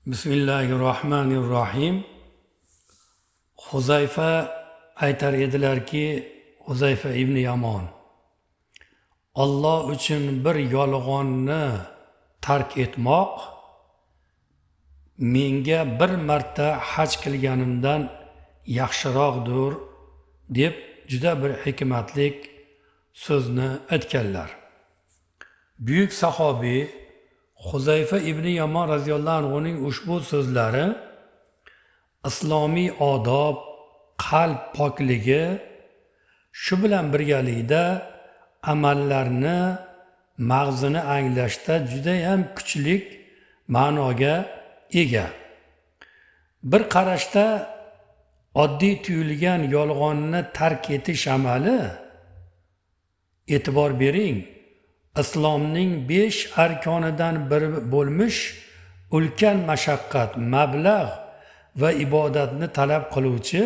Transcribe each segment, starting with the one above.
Bismillahirrohmanirrohim. Huzayfa aytar edilarki, Huzayfa ibn Yamon, Alloh uchun bir yolg'onni tark etmoq menga bir marta haj qilganimdan yaxshiroqdir deb juda bir hikmatlik so'zni aytganlar. Buyuk sahobiy Huzayfa ibn Yamon radhiyallohu anhuning ushbu so'zlari islomiy odob, qalb pokligi, shu bilan birgalikda amallarni, mag'zini anglashda juda ham kuchli ma'noga ega. Bir qarashda oddiy tuyulgan yolg'onni tark etish amali, e'tibor bering, islomning 5 arkonidan biri bo'lmish ulkan mashaqqat, mablag' va ibodatni talab qiluvchi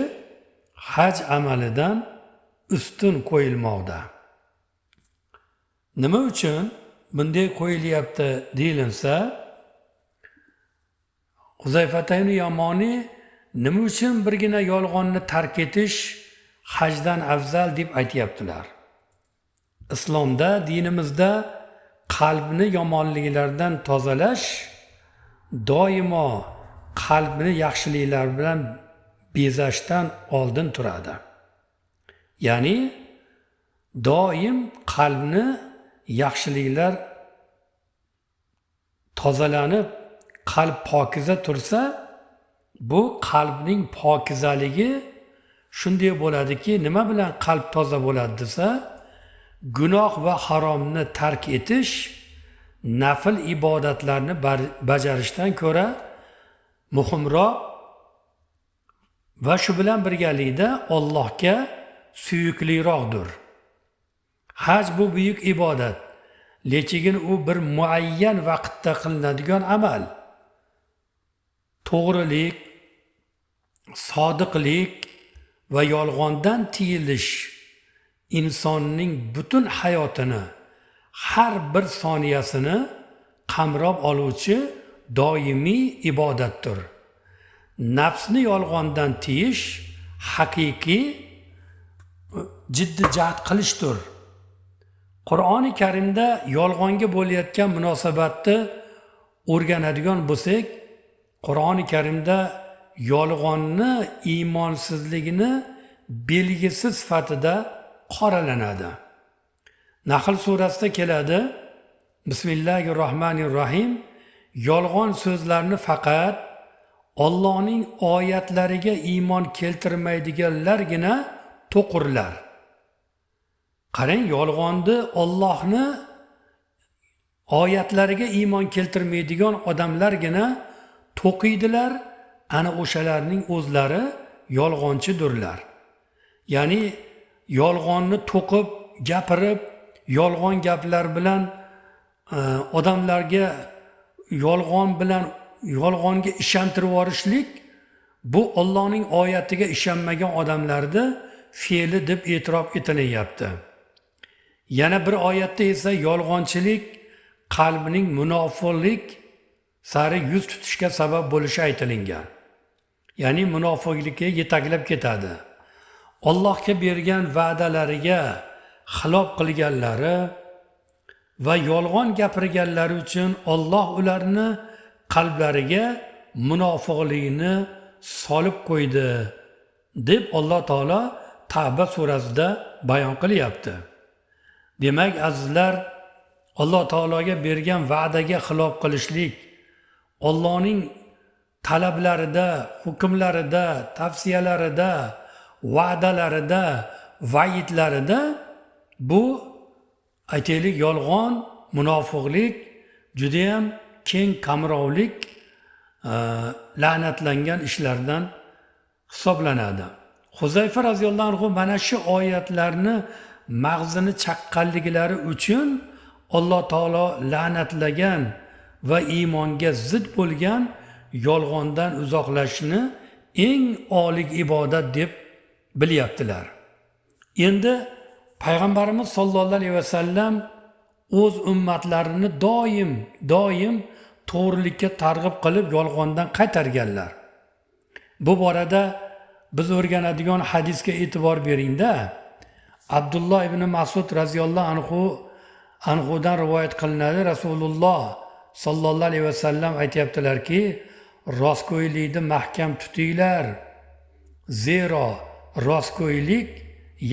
haj amalidan ustun qo'yilmoqda. Nima uchun bunday qo'yilyapti deyilinsa, Huzayfa ibn Yamoni nima uchun birgina yolg'onni tark etish hajdan afzal deb aytyaptilar. Islomda, dinimizda qalbni yomonliklardan tozalash doimo qalbni yaxshiliklar bilan bezashdan oldin turadi. Ya'ni doim qalbni yaxshiliklar tozalanib, qalb pokiza tursa, bu qalbning pokizaligi shunday bo'ladiki, nima bilan qalb toza bo'ladi desa, gunoh va haromni tark etish, nafl ibodatlarni bajarishdan ko'ra muhimroq va shu bilan birgalikda Allohga suyukliroqdir. Haj bu buyuk ibodat, lekin u bir muayyan vaqtda qilinadigan amal. To'g'rilik, sodiqlik va yolg'ondan tiyilish insonning butun hayotini, har bir soniyasini qamrab oluvchi doimiy ibodatdir. Nafsni yolg'ondan tiyish haqiqiy jiddiy jahd qilishdir. Qur'oni Karimda yolg'onga bo'layotgan munosabatni o'rganadigan bo'lsak, Qur'oni Karimda yolg'onni iymonsizligini belgisi sifatida qoralanadi. Nahl surasida keladi: Bismillahirrohmanirrohim. Yolg'on so'zlarni faqat Allohning oyatlariga iymon keltirmaydiganlargina to'qirlar. Qarang, yolg'onni Allohni oyatlariga iymon keltirmaydigan odamlargina to'qiydilar. Ana o'shalarning o'zlari yolg'onchidirlar. Ya'ni yolg'onni to'qib, gapirib, yolg'on gaplar bilan odamlarga yolg'onga ishontirib yorishlik, bu Allohning oyatiga ishonmagan odamlarni fe'li deb e'tirof etilyapti. Yana bir oyatda esa yolg'onchilik qalbining munofiqlik sari yuz tutishga sabab bo'lishi aytilingan. Ya'ni munofiqlikka yetaklab ketadi. Allohga bergan va'dalariga xilof qilganlari va yolg'on gapirganlari uchun Alloh ularni qalblariga munofiqlikni solib qo'ydi deb Alloh taolo Tavba surasida bayon qilyapti. Demak, azizlar, Alloh taologa bergan va'daga xilof qilishlik, Allohning talablarida, hukmlarida, tavsiyalarida, va'dalarida, va'idlarida bu aytaylik yolg'on, munofiqlik juda ham keng qamrovlik la'natlangan ishlardan hisoblanadi. Huzayfa radhiyallohu anhu mana shu oyatlarni mag'zini chaqqanliklari uchun Alloh taolo la'natlagan va iymonga zid bo'lgan yolg'ondan uzoqlashishni eng oliy ibodat deb bilyaptilar. Endi Payg'ambarimiz sollallohu alayhi vasallam o'z ummatlarini doim to'g'rilikka targ'ib qilib yolg'ondan qaytarganlar. Bu borada biz o'rganadigan hadisga e'tibor beringda. Abdulloh ibn Mas'ud raziyallohu anhudan rivoyat qilinadi. Rasululloh sallallohu alayhi vasallam aytayaptilarki, rostgo'ylikni mahkam tutinglar. Zero rostgo'ylik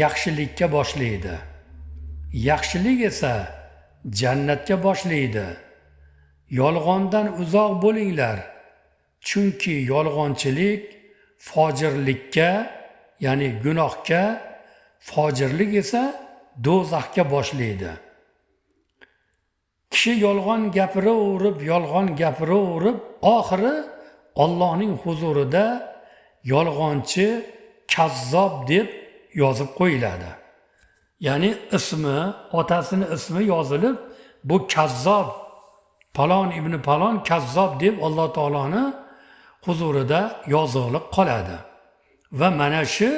yaxshilikka boshlaydi. Yaxshilik esa jannatga boshlaydi. Yolg'ondan uzoq bo'linglar. Chunki yolg'onchilik fojirlikka, ya'ni gunohga, fojirlik esa do'zaxga boshlaydi. Kishi yolg'on gapiraverib, oxiri Allohning huzurida yolg'onchi, kazzob deb yozib qo'yiladi. Ya'ni otasini ismi yozilib, bu kazzob, palon ibn palon kazzob deb Alloh taoloni huzurida yozilib qoladi. Va mana shu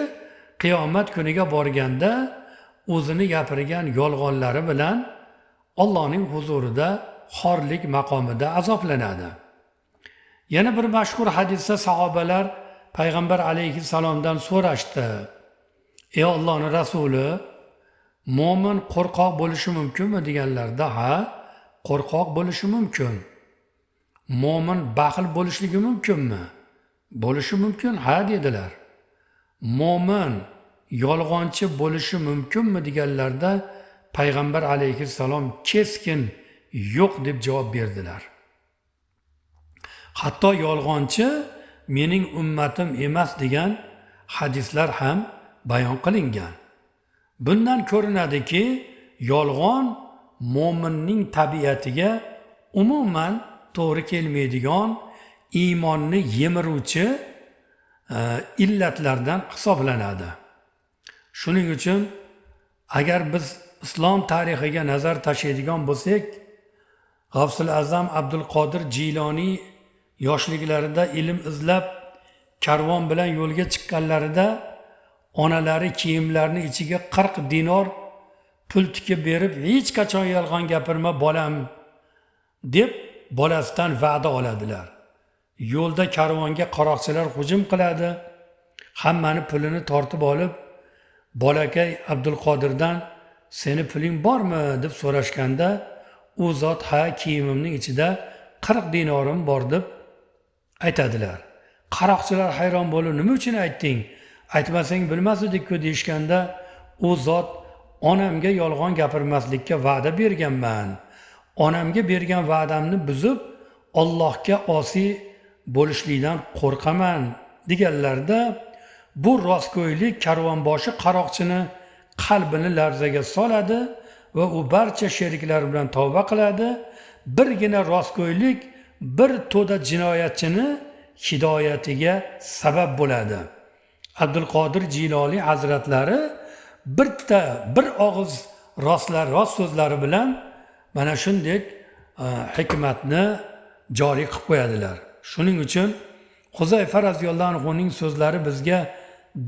qiyomat kuniga borganda o'zini gapirgan yolg'onlari bilan Allohning huzurida xorlik maqomida azoblanadi. Yana bir mashhur hadisda sahobalar payg'ambar alayhissalomdan so'rashdi: "Ey Allohning rasuli, mo'min qo'rqoq bo'lishi mumkinmi?" deganlarda, "Ha, qo'rqoq bo'lishi mumkin." "Mo'min baxil bo'lishligi mumkinmi?" "Bo'lishi mumkin, ha" dedilar. "Mo'min yolg'onchi bo'lishi mumkinmi?" deganlarda payg'ambar alayhissalom keskin yo'q deb javob berdilar. Hatto yolg'onchi mening ummatim emas degan hadislar ham bayon qilingan. Bundan ko'rinadiki, yolg'on mo'minning tabiatiga umuman to'g'ri kelmaydigan, iymonni yemiruvchi illatlardan hisoblanadi. Shuning uchun agar biz islom tarixiga nazar tashlaydigan bo'lsak, G'avsul Azam Abdul Qodir Jiloniy yoshliklarida ilm izlab karvon bilan yo'lga chiqqanlarida onalari kiyimlarini ichiga 40 dinor pul tikib berib, hech qachon yolg'on gapirma bolam deb bolasidan va'da oladilar. Yo'lda karvonga qaroqchilar hujum qiladi. Hammani pulini tortib olib, bolakay Abdul Qodirdan "Seni puling bormi?" deb so'rashganda, u zot "Ha, kiyimimning ichida 40 dinorim bor" deb aytadilar. Qaroqchilar hayron bo'lib, "Nima uchun aytding? Aytmasang bilmas edik-ku" deyishganda, u zot "Onamga yolg'on gapirmaslikka va'da berganman. Onamga bergan va'damni buzib, Allohga osiy bo'lishlikdan qo'rqaman" deganlarda, bu rostgo'ylik karvonboshi qaroqchini qalbini larzaga soladi va u barcha sheriklari bilan tavba qiladi. Birgina rostgo'ylik bir to'da jinoyatchini hidoyatiga sabab bo'ladi. Abdul Qodir Jiloniy hazratlari bir og'iz rost so'zlari bilan mana shunday hikmatni joriy qilib qo'yadilar. Shuning uchun Huzayfa radhiyallohu anhuning so'zlari bizga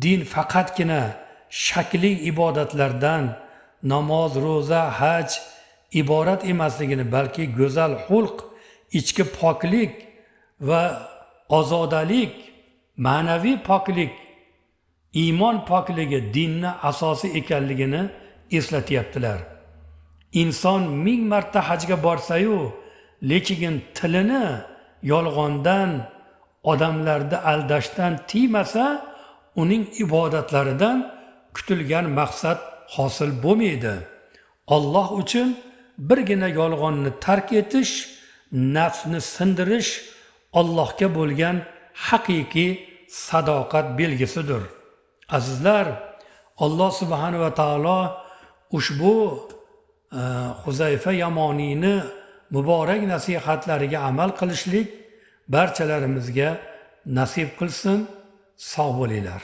din faqatgina shakli ibodatlardan, namoz, ro'za, haj iborat emasligini, balki go'zal xulq, ichki poklik va ozodalik, ma'naviy poklik, iymon pokligi dinni asosi ekanligini eslatyaptilar. Inson 1000 marta hajga borsa-yu, lekin tilini yolg'ondan, odamlarni aldashdan tiymasa, uning ibodatlaridan kutilgan maqsad hosil bo'lmaydi. Alloh uchun birgina yolg'onni tark etish, nafsni sindirish Allohga bo'lgan haqiqiy sadoqat belgisidir. Azizlar, Alloh subhanahu va taolo ushbu Huzayfa Yamoniyni muborak nasihatlariga amal qilishlik barchalarimizga nasib qilsin. Sog' bo'linglar.